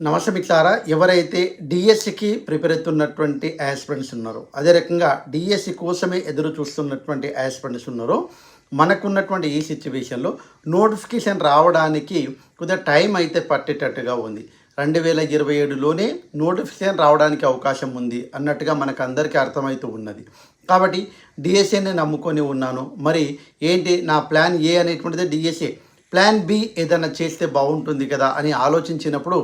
నమస్తే మిత్రులారా, ఎవరైతే డిఎస్సికి ప్రిపేర్ అవుతున్నటువంటి యాస్పిరెంట్స్ ఉన్నారో, అదే రకంగా డిఎస్సి కోసమే ఎదురు చూస్తున్నటువంటి యాస్పిరెంట్స్ ఉన్నారో, మనకున్నటువంటి ఈ సిచ్యువేషన్లో నోటిఫికేషన్ రావడానికి కొద్దిగా టైం అయితే పట్టేటట్టుగా ఉంది. 2027లోనే నోటిఫికేషన్ రావడానికి అవకాశం ఉంది అన్నట్టుగా మనకు అందరికీ అర్థమవుతూ ఉన్నది. కాబట్టి డిఎస్సిని నమ్ముకొని ఉన్నాను. మరి ఏంటి నా ప్లాన్ ఏ అనేటువంటిది డిఎస్సి. ప్లాన్ బి ఏదైనా చేస్తే బాగుంటుంది కదా అని ఆలోచించినప్పుడు,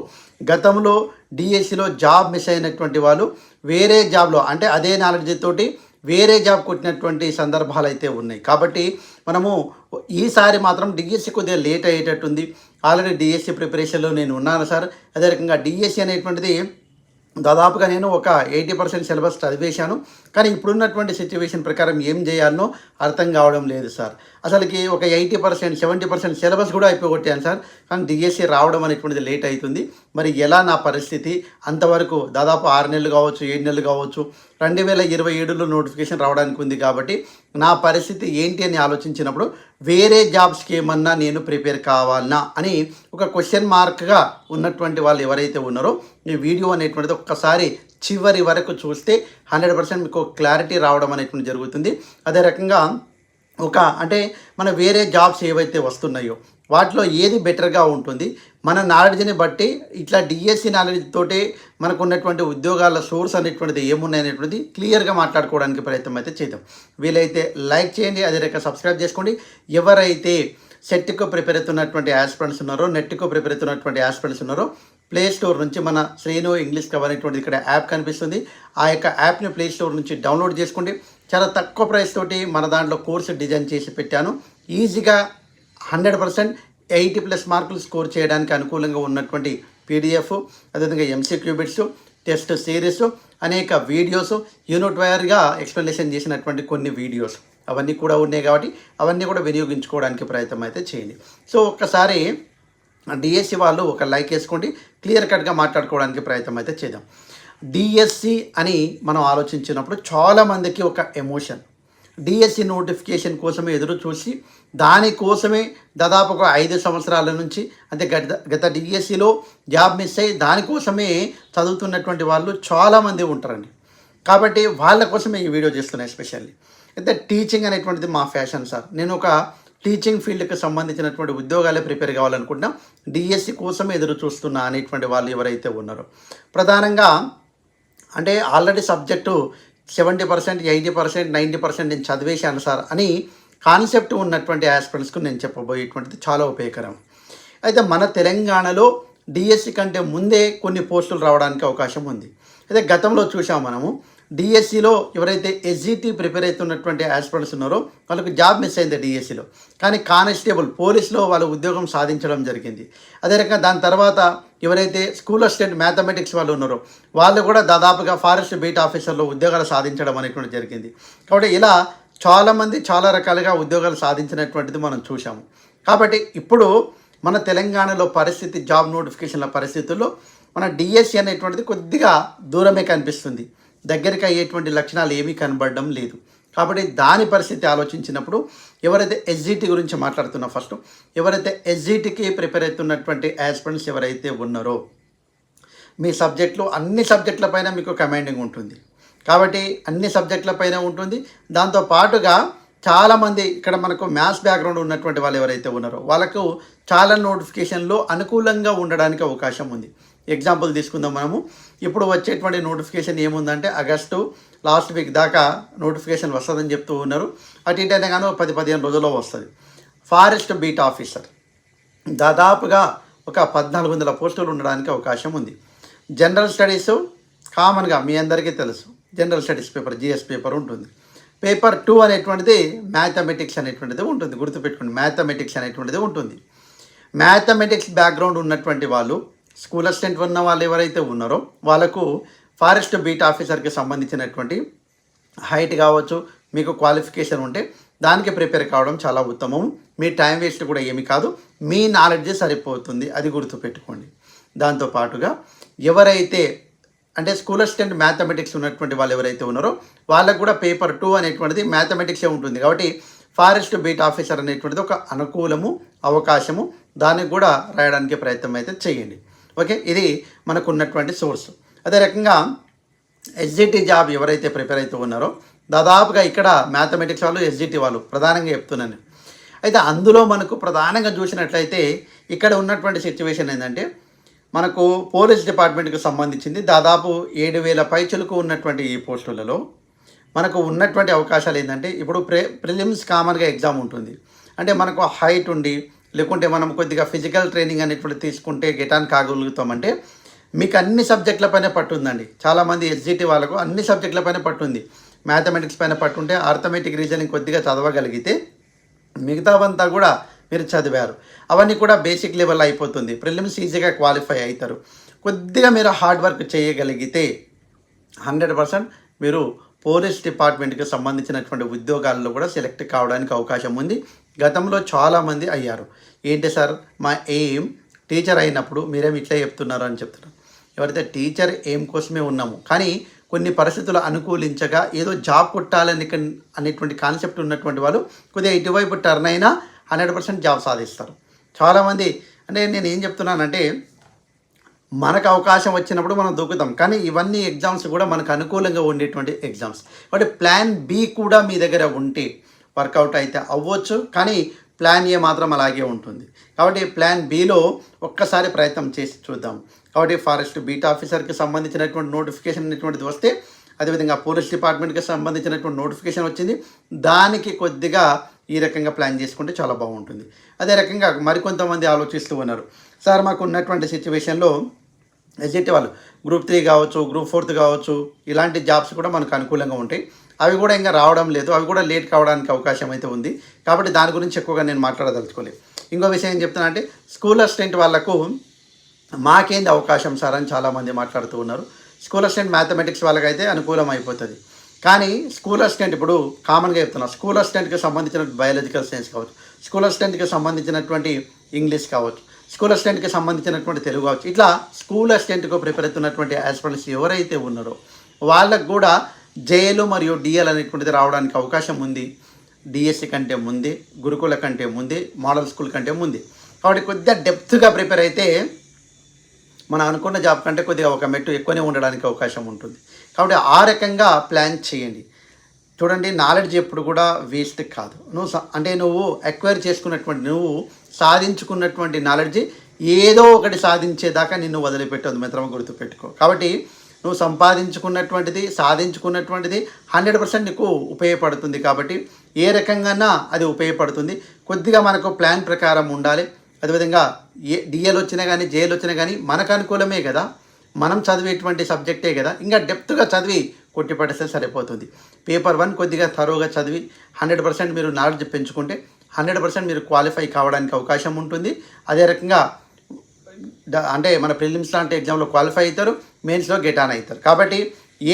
గతంలో డిఎస్సిలో జాబ్ మిస్ అయినటువంటి వాళ్ళు వేరే జాబ్లో, అంటే అదే నాలెడ్జ్ తోటి వేరే జాబ్ కొట్టినటువంటి సందర్భాలు అయితే ఉన్నాయి. కాబట్టి మనము ఈసారి మాత్రం డిఎస్సి కొద్దిగా లేట్ అయ్యేటట్టుంది. ఆల్రెడీ డిఎస్సి ప్రిపరేషన్లో నేను ఉన్నాను సార్. అదే రకంగా డిఎస్సి అనేటువంటిది దాదాపుగా నేను ఒక 80% సిలబస్ చదివేశాను. కానీ ఇప్పుడున్నటువంటి సిచ్యువేషన్ ప్రకారం ఏం చేయాలనో అర్థం కావడం లేదు సార్. అసలుకి ఒక 80% 70% సిలబస్ కూడా అయిపోగొట్టాను సార్. కానీ డిఎస్సి రావడం అనేటువంటిది లేట్ అవుతుంది. మరి ఎలా నా పరిస్థితి? అంతవరకు దాదాపు 6 నెలలు కావచ్చు, 7 నెలలు కావచ్చు, 2027లో నోటిఫికేషన్ రావడానికి ఉంది. కాబట్టి నా పరిస్థితి ఏంటి అని ఆలోచించినప్పుడు వేరే జాబ్స్కి ఏమన్నా నేను ప్రిపేర్ కావాలనా అని ఒక క్వశ్చన్ మార్క్గా ఉన్నటువంటి వాళ్ళు ఎవరైతే ఉన్నారో, ఈ వీడియో అనేటువంటిది ఒక్కసారి చివరి వరకు చూస్తే 100% మీకు క్లారిటీ రావడం అనేటువంటి జరుగుతుంది. అదే రకంగా అంటే మన వేరే జాబ్స్ ఏవైతే వస్తున్నాయో వాటిలో ఏది బెటర్గా ఉంటుంది, మన నాలెడ్జ్ని బట్టి ఇట్లా డిఎస్సి నాలెడ్జ్ తోటే మనకు ఉన్నటువంటి ఉద్యోగాల సోర్స్ అనేటువంటిది ఏమున్నాయనేటువంటిది క్లియర్గా మాట్లాడుకోవడానికి ప్రయత్నం అయితే చేద్దాం. వీలైతే లైక్ చేయండి, అదే రకంగా సబ్స్క్రైబ్ చేసుకోండి. ఎవరైతే సెట్కు ప్రిపేర్ అవుతున్నటువంటి యాస్పిరెంట్స్ ఉన్నారో, నెట్కు ప్రిపేర్ అవుతున్నటువంటి యాస్పిరెంట్స్ ఉన్నారో, ప్లే స్టోర్ నుంచి మన శ్రీను ఇంగ్లీష్ కవర్ అనేటువంటిది ఇక్కడ యాప్ కనిపిస్తుంది. ఆ యొక్క యాప్ని ప్లే స్టోర్ నుంచి డౌన్లోడ్ చేసుకోండి. చాలా తక్కువ ప్రైస్ తోటి మన దాంట్లో కోర్సు డిజైన్ చేసి పెట్టాను. ఈజీగా 100% 80+ మార్కులు స్కోర్ చేయడానికి అనుకూలంగా ఉన్నటువంటి పీడిఎఫ్, అదేవిధంగా ఎంసీక్యూ బిట్స్, టెస్ట్ సిరీస్, అనేక వీడియోస్, యూనిట్ వైర్గా ఎక్స్ప్లెనేషన్ చేసినటువంటి కొన్ని వీడియోస్ అవన్నీ కూడా ఉన్నాయి. కాబట్టి అవన్నీ కూడా వినియోగించుకోవడానికి ప్రయత్నం అయితే చేయండి. సో ఒక్కసారి డిఎస్సి వాళ్ళు ఒక లైక్ వేసుకోండి. క్లియర్ కట్గా మాట్లాడుకోవడానికి ప్రయత్నం అయితే చేద్దాం. డిఎస్సి అని మనం ఆలోచించినప్పుడు చాలామందికి ఒక ఎమోషన్. డిఎస్సి నోటిఫికేషన్ కోసమే ఎదురు చూసి దానికోసమే దాదాపు ఒక 5 సంవత్సరాల నుంచి, అంటే గత డిఎస్సిలో జాబ్ మిస్ అయ్యి దానికోసమే చదువుతున్నటువంటి వాళ్ళు చాలామంది ఉంటారండి. కాబట్టి వాళ్ళ కోసమే ఈ వీడియో చేస్తున్నాను. ఎస్పెషల్లీ అయితే టీచింగ్ అనేటువంటిది మా ఫ్యాషన్ సార్. నేను ఒక టీచింగ్ ఫీల్డ్కి సంబంధించినటువంటి ఉద్యోగాలే ప్రిపేర్ కావాలనుకుంటున్నాం, డిఎస్సి కోసం ఎదురు చూస్తున్నా అనేటువంటి వాళ్ళు ఎవరైతే ఉన్నారో, ప్రధానంగా అంటే ఆల్రెడీ సబ్జెక్టు 70%, 80%, 90% నేను చదివేశాను సార్ అని కాన్సెప్ట్ ఉన్నటువంటి యాస్పిరెంట్స్కు నేను చెప్పబోయేటువంటిది చాలా ఉపయోగకరం. అయితే మన తెలంగాణలో డిఎస్సి కంటే ముందే కొన్ని పోస్టులు రావడానికి అవకాశం ఉంది. అయితే గతంలో చూసాం మనము, డిఎస్సిలో ఎవరైతే ఎస్జిటి ప్రిపేర్ అవుతున్నటువంటి యాస్పిరెంట్స్ ఉన్నారో వాళ్ళకు జాబ్ మిస్ అయింది డిఎస్సిలో. కానీ కానిస్టేబుల్, పోలీస్లో వాళ్ళు ఉద్యోగం సాధించడం జరిగింది. అదే రకంగా దాని తర్వాత ఎవరైతే స్కూల్ అసిస్టెంట్ మ్యాథమెటిక్స్ వాళ్ళు ఉన్నారో వాళ్ళు కూడా దాదాపుగా ఫారెస్ట్ బీట్ ఆఫీసర్లో ఉద్యోగాలు సాధించడం అనేటువంటి జరిగింది. కాబట్టి ఇలా చాలామంది చాలా రకాలుగా ఉద్యోగాలు సాధించినటువంటిది మనం చూసాము. కాబట్టి ఇప్పుడు మన తెలంగాణలో పరిస్థితి, జాబ్ నోటిఫికేషన్ల పరిస్థితుల్లో మన డిఎస్సి అనేటువంటిది కొద్దిగా దూరమే కనిపిస్తుంది. దగ్గరికి అయ్యేటువంటి లక్షణాలు ఏమీ కనబడడం లేదు. కాబట్టి దాని పరిస్థితి ఆలోచించినప్పుడు ఎవరైతే ఎస్జిటి గురించి మాట్లాడుతున్నా, ఫస్ట్ ఎవరైతే ఎస్జిటికి ప్రిపేర్ అవుతున్నటువంటి యాస్పిరెంట్స్ ఎవరైతే ఉన్నారో, మీ సబ్జెక్టులో అన్ని సబ్జెక్టులపైన మీకు కమాండింగ్ ఉంటుంది. కాబట్టి అన్ని సబ్జెక్టులపైన ఉంటుంది. దాంతో పాటుగా చాలామంది ఇక్కడ మనకు మ్యాథ్స్ బ్యాక్గ్రౌండ్ ఉన్నటువంటి వాళ్ళు ఎవరైతే ఉన్నారో వాళ్ళకు చాలా నోటిఫికేషన్లో అనుకూలంగా ఉండడానికి అవకాశం ఉంది. ఎగ్జాంపుల్ తీసుకుందాం మనము. ఇప్పుడు వచ్చేటువంటి నోటిఫికేషన్ ఏముందంటే ఆగస్టు లాస్ట్ వీక్ దాకా నోటిఫికేషన్ వస్తుందని చెప్తూ ఉన్నారు. అటు ఇటైనా కానీ 10-15 రోజుల్లో వస్తుంది. ఫారెస్ట్ బీట్ ఆఫీసర్ దాదాపుగా ఒక 1400 పోస్టులు ఉండడానికి అవకాశం ఉంది. జనరల్ స్టడీస్ కామన్గా మీ అందరికీ తెలుసు, general studies paper, GS paper ఉంటుంది. పేపర్ 2 అనేటువంటిది మ్యాథమెటిక్స్ అనేటువంటిది ఉంటుంది. గుర్తుపెట్టుకోండి, మ్యాథమెటిక్స్ అనేటువంటిది ఉంటుంది. మ్యాథమెటిక్స్ బ్యాక్గ్రౌండ్ ఉన్నటువంటి వాళ్ళు, స్కూల్ అసిస్టెంట్ ఉన్న వాళ్ళు ఎవరైతే ఉన్నారో వాళ్ళకు ఫారెస్ట్ బీట్ ఆఫీసర్కి సంబంధించినటువంటి హైట్ కావచ్చు, మీకు క్వాలిఫికేషన్ ఉంటే దానికి ప్రిపేర్ కావడం చాలా ఉత్తమం. మీ టైం వేస్ట్ కూడా ఏమి కాదు, మీ నాలెడ్జ్ సరిపోతుంది, అది గుర్తుపెట్టుకోండి. దాంతోపాటుగా ఎవరైతే అంటే స్కూల్ అసిస్టెంట్ మ్యాథమెటిక్స్ ఉన్నటువంటి వాళ్ళు ఎవరైతే ఉన్నారో వాళ్ళకు కూడా పేపర్ 2 అనేటువంటిది మ్యాథమెటిక్సే ఉంటుంది. కాబట్టి ఫారెస్ట్ బీట్ ఆఫీసర్ అనేటువంటిది ఒక అనుకూలము, అవకాశము, దానికి కూడా రాయడానికి ప్రయత్నం అయితే చేయండి. ఓకే, ఇది మనకు ఉన్నటువంటి సోర్స్. అదే రకంగా ఎస్జిటి జాబ్ ఎవరైతే ప్రిపేర్ అవుతూ ఉన్నారో దాదాపుగా ఇక్కడ మ్యాథమెటిక్స్ వాళ్ళు ఎస్జిటి వాళ్ళు ప్రధానంగా చెప్తున్నాను. అయితే అందులో మనకు ప్రధానంగా చూసినట్లయితే ఇక్కడ ఉన్నటువంటి సిచ్యువేషన్ ఏంటంటే మనకు పోలీస్ డిపార్ట్మెంట్కి సంబంధించింది దాదాపు 7,000 పైచులకు ఉన్నటువంటి ఈ పోస్టులలో మనకు ఉన్నటువంటి అవకాశాలు ఏంటంటే ఇప్పుడు ప్రిలిమ్స్ కామన్గా ఎగ్జామ్ ఉంటుంది. అంటే మనకు హైట్ ఉండి లేకుంటే మనం కొద్దిగా ఫిజికల్ ట్రైనింగ్ అనేటువంటి తీసుకుంటే గెటాన్ కాగలుగుతామంటే మీకు అన్ని సబ్జెక్టులపైన పట్టుందండి. చాలామంది ఎస్జిటి వాళ్ళకు అన్ని సబ్జెక్టులపైన పట్టుంది. మ్యాథమెటిక్స్ పైన పట్టుంటే ఆర్థమెటిక్ రీజనింగ్ కొద్దిగా చదవగలిగితే మిగతావంతా కూడా మీరు చదివారు. అవన్నీ కూడా బేసిక్ లెవెల్ అయిపోతుంది. ప్రిలిమ్స్ ఈజీగా క్వాలిఫై అవుతారు. కొద్దిగా మీరు హార్డ్ వర్క్ చేయగలిగితే 100% మీరు పోలీస్ డిపార్ట్మెంట్కి సంబంధించినటువంటి ఉద్యోగాల్లో కూడా సెలెక్ట్ కావడానికి అవకాశం ఉంది. గతంలో చాలామంది అయ్యారు. ఏంటి సార్ మా ఎయిమ్ టీచర్ అయినప్పుడు మీరేమి ఇట్లా చెప్తున్నారు అని చెప్తున్నారు. ఎవరైతే టీచర్ ఎయిమ్ కోసమే ఉన్నాము, కానీ కొన్ని పరిస్థితులు అనుకూలించగా ఏదో జాబ్ కొట్టాలని అనేటువంటి కాన్సెప్ట్ ఉన్నటువంటి వాళ్ళు కొద్దిగా ఇటువైపు టర్న్ అయినా 100% జాబ్ సాధిస్తారు. చాలామంది అంటే నేను ఏం చెప్తున్నానంటే మనకు అవకాశం వచ్చినప్పుడు మనం దూకుతాం, కానీ ఇవన్నీ ఎగ్జామ్స్ కూడా మనకు అనుకూలంగా ఉండేటువంటి ఎగ్జామ్స్. కాబట్టి ప్లాన్ బి కూడా మీ దగ్గర ఉంటే వర్కౌట్ అయితే అవ్వచ్చు, కానీ ప్లాన్ ఏ మాత్రం అలాగే ఉంటుంది. కాబట్టి ప్లాన్ బిలో ఒక్కసారి ప్రయత్నం చేసి చూద్దాం. కాబట్టి ఫారెస్ట్ బీట్ ఆఫీసర్కి సంబంధించినటువంటి నోటిఫికేషన్ అనేటువంటిది వస్తే, అదేవిధంగా పోలీస్ డిపార్ట్మెంట్కి సంబంధించినటువంటి నోటిఫికేషన్ వచ్చింది, దానికి కొద్దిగా ఈ రకంగా ప్లాన్ చేసుకుంటే చాలా బాగుంటుంది. అదే రకంగా మరికొంతమంది ఆలోచిస్తూ ఉన్నారు, సార్ మాకు ఉన్నటువంటి సిచ్యువేషన్లో ఎస్జిటి వాళ్ళు గ్రూప్ 3 కావచ్చు, గ్రూప్ 4 కావచ్చు, ఇలాంటి జాబ్స్ కూడా మనకు అనుకూలంగా ఉంటాయి. అవి కూడా ఇంకా రావడం లేదు, అవి కూడా లేట్ కావడానికి అవకాశం అయితే ఉంది. కాబట్టి దాని గురించి ఎక్కువగా నేను మాట్లాడదలుచుకోలేదు. ఇంకో విషయం ఏం చెప్తున్నా అంటే స్కూల్ అసిస్టెంట్ వాళ్ళకు మాకేంది అవకాశం సార్ అని చాలామంది మాట్లాడుతూ ఉన్నారు. స్కూల్ అసిస్టెంట్ మ్యాథమెటిక్స్ వాళ్ళకైతే అనుకూలం అయిపోతుంది, కానీ స్కూల్ అసిస్టెంట్ ఇప్పుడు కామన్గా చెప్తున్నా, స్కూల్ అసిస్టెంట్కి సంబంధించిన బయాలజికల్ సైన్స్ కావచ్చు, స్కూల్ అసిస్టెంట్కి సంబంధించినటువంటి ఇంగ్లీష్ కావచ్చు, స్కూల్ అసిస్టెంట్కి సంబంధించినటువంటి తెలుగు కావచ్చు, ఇట్లా స్కూల్ అసిస్టెంట్కు ప్రిపేర్ అవుతున్నటువంటి ఆస్పిరెంట్స్ ఎవరైతే ఉన్నారో వాళ్ళకు కూడా జేఎల్ మరియు డిఎల్ అనేటువంటిది రావడానికి అవకాశం ఉంది. డిఎస్సి కంటే ముందే, గురుకుల కంటే ముందే, మోడల్ స్కూల్ కంటే ముందే. కాబట్టి కొద్దిగా డెప్త్గా ప్రిపేర్ అయితే మనం అనుకున్న జాబ్ కంటే కొద్దిగా ఒక మెట్టు ఎక్కువనే ఉండడానికి అవకాశం ఉంటుంది. కాబట్టి ఆ రకంగా ప్లాన్ చేయండి. చూడండి, నాలెడ్జ్ ఎప్పుడు కూడా వేస్ట్ కాదు. నువ్వు అక్వైర్ చేసుకున్నటువంటి, నువ్వు సాధించుకున్నటువంటి నాలెడ్జ్ ఏదో ఒకటి సాధించేదాకా నిన్ను వదిలిపెట్టదు మిత్రమా, గుర్తుపెట్టుకో. కాబట్టి నువ్వు సంపాదించుకున్నటువంటిది, సాధించుకున్నటువంటిది 100% నీకు ఉపయోగపడుతుంది. కాబట్టి ఏ రకంగా అది ఉపయోగపడుతుంది. కొద్దిగా మనకు ప్లాన్ ప్రకారం ఉండాలి. అదేవిధంగా డిఎల్ వచ్చినా కానీ జేఎల్ వచ్చినా కానీ మనకు అనుకూలమే కదా, మనం చదివేటువంటి సబ్జెక్టే కదా, ఇంకా డెప్త్గా చదివి కొట్టిపడిస్తే సరిపోతుంది. పేపర్ 1 కొద్దిగా థరోగా చదివి 100% మీరు నాలెడ్జ్ పెంచుకుంటే 100% మీరు క్వాలిఫై కావడానికి అవకాశం ఉంటుంది. అదే రకంగా అంటే మన ప్రిలిమ్స్ లాంటి ఎగ్జామ్లో క్వాలిఫై అవుతారు, మెయిన్స్లో గెట్ ఆన్ అవుతారు. కాబట్టి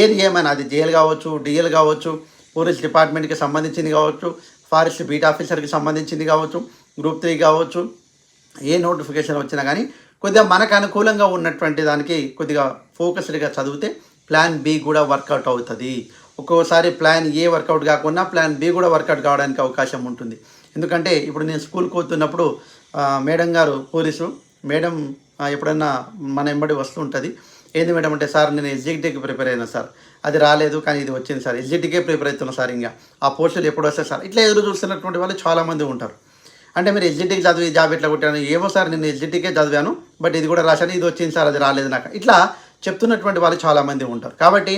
ఏది ఏమైనా అది జేఎల్ కావచ్చు, డిఎల్ కావచ్చు, పోలీస్ డిపార్ట్మెంట్కి సంబంధించింది కావచ్చు, ఫారెస్ట్ బీట్ ఆఫీసర్కి సంబంధించింది కావచ్చు, గ్రూప్ 3 కావచ్చు, ఏ నోటిఫికేషన్ వచ్చినా కానీ కొద్దిగా మనకు అనుకూలంగా ఉన్నటువంటి దానికి కొద్దిగా ఫోకస్డ్గా చదివితే ప్లాన్ బి కూడా వర్కౌట్ అవుతుంది. ఒక్కోసారి ప్లాన్ ఏ వర్కౌట్ కాకుండా ప్లాన్ బి కూడా వర్కౌట్ కావడానికి అవకాశం ఉంటుంది. ఎందుకంటే ఇప్పుడు నేను స్కూల్కి పోతున్నప్పుడు మేడం గారు, పోలీసు మేడం ఎప్పుడన్నా మన వెంబడి వస్తుంటుంది. ఏంది మేడం అంటే, సార్ నేను ఎస్జిటికి ప్రిపేర్ అయినా సార్, అది రాలేదు కానీ ఇది వచ్చింది సార్, ఎస్జిటికే ప్రిపేర్ అవుతున్నా సార్, ఇంకా ఆ పోస్టులు ఎప్పుడు వస్తాయి సార్, ఇట్లా ఎదురు చూస్తున్నటువంటి వాళ్ళు చాలామంది ఉంటారు. అంటే మీరు ఎస్జిటికి చదివి జాబ్ ఎట్లా కొట్టాను, ఏమో సార్ నేను ఎస్జిటికే చదివాను, బట్ ఇది కూడా రాశాను, ఇది వచ్చింది సార్, అది రాలేదు నాకు, ఇట్లా చెప్తున్నటువంటి వాళ్ళు చాలామంది ఉంటారు. కాబట్టి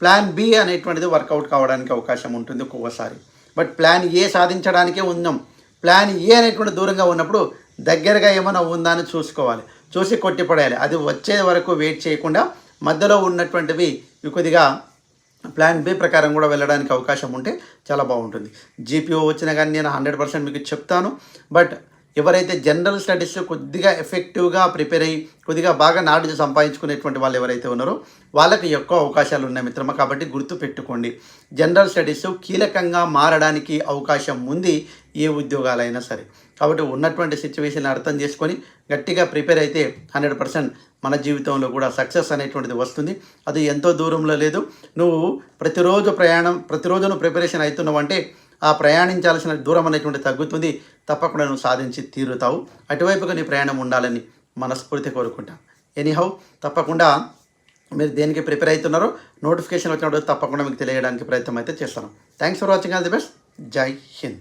ప్లాన్ బి అనేటువంటిది వర్కౌట్ కావడానికి అవకాశం ఉంటుంది ఒక్కొక్కసారి. బట్ ప్లాన్ ఏ సాధించడానికే ఉన్నాం. ప్లాన్ ఏ అనేటువంటి దూరంగా ఉన్నప్పుడు దగ్గరగా ఏమైనా ఉందా అని చూసుకోవాలి, చూసి కొట్టిపడేయాలి. అది వచ్చే వరకు వెయిట్ చేయకుండా మధ్యలో ఉన్నటువంటివి కొద్దిగా ప్లాన్ బి ప్రకారం కూడా వెళ్ళడానికి అవకాశం ఉంటే చాలా బాగుంటుంది. జీపీఓ వచ్చినా కానీ నేను 100% మీకు చెప్తాను. బట్ ఎవరైతే జనరల్ స్టడీస్ కొద్దిగా ఎఫెక్టివ్గా ప్రిపేర్ అయ్యి కొద్దిగా బాగా నాలెడ్జ్ సంపాదించుకునేటువంటి వాళ్ళు ఎవరైతే ఉన్నారో వాళ్ళకి ఎక్కువ అవకాశాలు ఉన్నాయి మిత్రమా. కాబట్టి గుర్తుపెట్టుకోండి, జనరల్ స్టడీస్ కీలకంగా మారడానికి అవకాశం ఉంది ఏ ఉద్యోగాలైనా సరే. కాబట్టి ఉన్నటువంటి సిచ్యువేషన్ అర్థం చేసుకొని గట్టిగా ప్రిపేర్ అయితే 100% మన జీవితంలో కూడా సక్సెస్ అనేటువంటిది వస్తుంది. అది ఎంతో దూరంలో లేదు. నువ్వు ప్రతిరోజు నువ్వు ప్రిపరేషన్ అవుతున్నావు అంటే ఆ ప్రయాణించాల్సిన దూరం అనేటువంటి తగ్గుతుంది. తప్పకుండా నువ్వు సాధించి తీరుతావు. అటువైపుగా నీ ప్రయాణం ఉండాలని మనస్ఫూర్తి కోరుకుంటా. ఎనీహౌ తప్పకుండా మీరు దేనికి ప్రిపేర్ అవుతున్నారో నోటిఫికేషన్ వచ్చినప్పుడు తప్పకుండా మీకు తెలియడానికి ప్రయత్నం అయితే చేస్తాను. Thanks for watching. All the best. జై హింద్.